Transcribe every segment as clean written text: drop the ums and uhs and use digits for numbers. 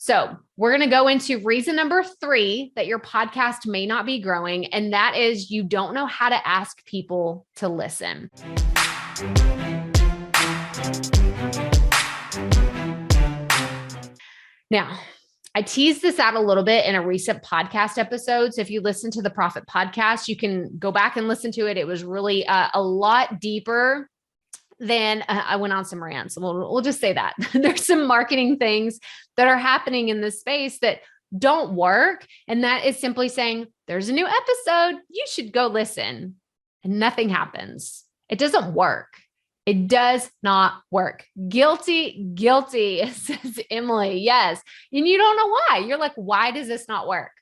So we're going to go into reason number 3 that your podcast may not be growing. And that is you don't know how to ask people to listen. Now, I teased this out a little bit in a recent podcast episode. So if you listen to the Proffitt podcast, you can go back and listen to it. It was really a lot deeper than I went on some rants. We'll just say that there's some marketing things that are happening in this space that don't work. And that is simply saying, there's a new episode, you should go listen. And nothing happens. It doesn't work. It does not work. Guilty, says Emily. Yes. And you don't know why. You're like, why does this not work?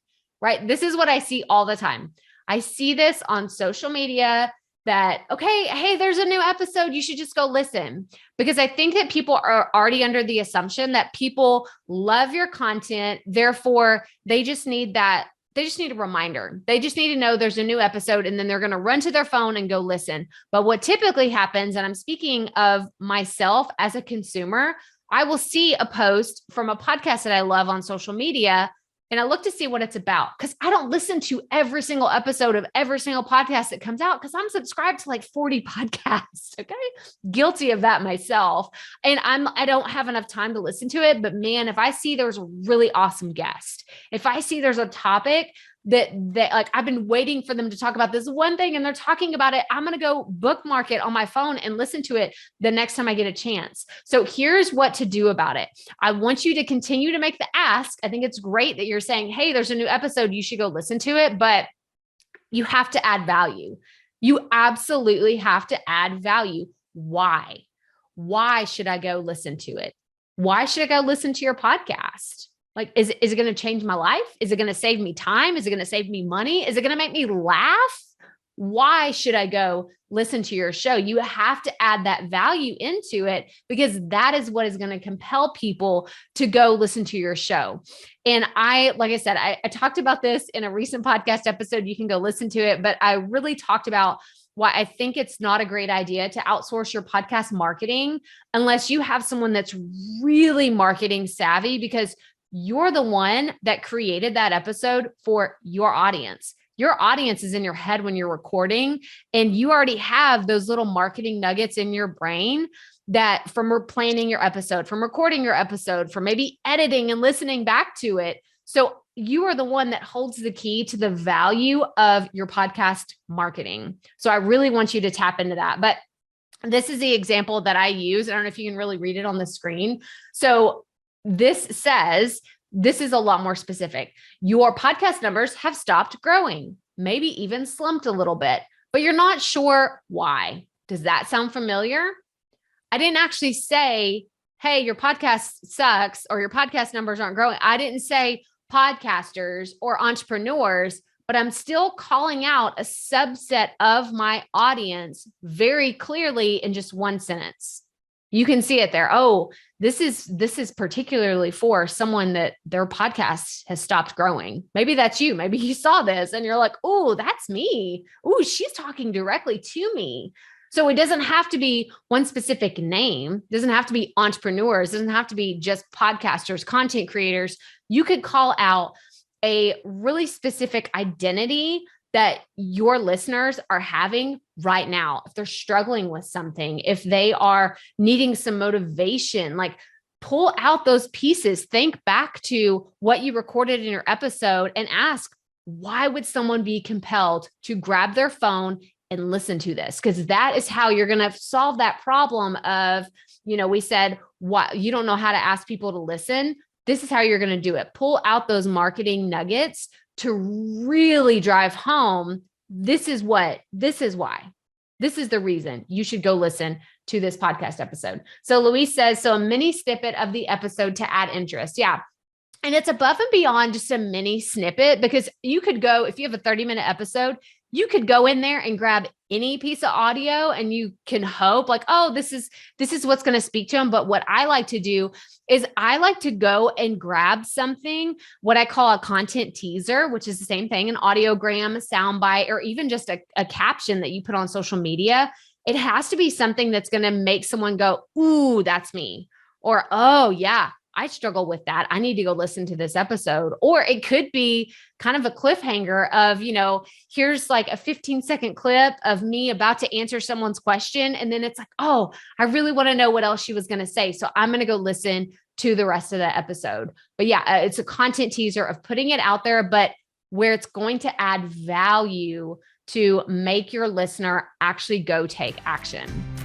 Right? This is what I see all the time. I see this on social media that, okay, hey, there's a new episode. You should just go listen. Because I think that people are already under the assumption that people love your content. Therefore, they just need that. They just need a reminder. They just need to know there's a new episode, and then they're going to run to their phone and go listen. But what typically happens, and I'm speaking of myself as a consumer, I will see a post from a podcast that I love on social media, and I look to see what it's about, because I don't listen to every single episode of every single podcast that comes out, because I'm subscribed to like 40 podcasts. Okay. Guilty of that myself. And I don't have enough time to listen to it, but man, if I see there's a really awesome guest, if I see there's a topic that like I've been waiting for them to talk about this one thing and they're talking about it, I'm going to go bookmark it on my phone and listen to it the next time I get a chance. So here's what to do about it. I want you to continue to make the ask. I think it's great that you're saying, hey, there's a new episode, you should go listen to it, but you have to add value. You absolutely have to add value. Why? Why should I go listen to it? Why should I go listen to your podcast? Like, is it going to change my life? Is it going to save me time? Is it going to save me money? Is it going to make me laugh? Why should I go listen to your show? You have to add that value into it, because that is what is going to compel people to go listen to your show. And like I said, I talked about this in a recent podcast episode. You can go listen to it, but I really talked about why I think it's not a great idea to outsource your podcast marketing unless you have someone that's really marketing savvy, because you're the one that created that episode for your audience. Your audience is in your head when you're recording, and you already have those little marketing nuggets in your brain that from planning your episode, from recording your episode, from maybe editing and listening back to it. So you are the one that holds the key to the value of your podcast marketing. So I really want you to tap into that. But this is the example that I use. I don't know if you can really read it on the screen. So this says, this is a lot more specific. Your podcast numbers have stopped growing, maybe even slumped a little bit, but you're not sure why. Does that sound familiar? I didn't actually say, hey, your podcast sucks or your podcast numbers aren't growing. I didn't say podcasters or entrepreneurs, but I'm still calling out a subset of my audience very clearly in just one sentence. You can see it there. Oh, this is particularly for someone that their podcast has stopped growing. Maybe that's you. Maybe you saw this and you're like, oh, that's me. Oh, she's talking directly to me. So it doesn't have to be one specific name. It doesn't have to be entrepreneurs. It doesn't have to be just podcasters, content creators. You could call out a really specific identity that your listeners are having right now. If they're struggling with something, if they are needing some motivation, like pull out those pieces, think back to what you recorded in your episode and ask, why would someone be compelled to grab their phone and listen to this? Because that is how you're going to solve that problem of, we said, what you don't know how to ask people to listen. This is how you're going to do it. Pull out those marketing nuggets to really drive home. This is why. This is the reason you should go listen to this podcast episode. So Louise says, so a mini snippet of the episode to add interest. Yeah. And it's above and beyond just a mini snippet, because you could go, if you have a 30-minute episode, you could go in there and grab any piece of audio and you can hope like, oh, this is what's going to speak to them. But what I like to do is I like to go and grab something, what I call a content teaser, which is the same thing, an audiogram, a soundbite, or even just a caption that you put on social media. It has to be something that's going to make someone go, ooh, that's me. Or, oh yeah, I struggle with that. I need to go listen to this episode. Or it could be kind of a cliffhanger of, here's like a 15-second clip of me about to answer someone's question. And then it's like, oh, I really want to know what else she was going to say. So I'm going to go listen to the rest of the episode. But yeah, it's a content teaser of putting it out there, but where it's going to add value to make your listener actually go take action.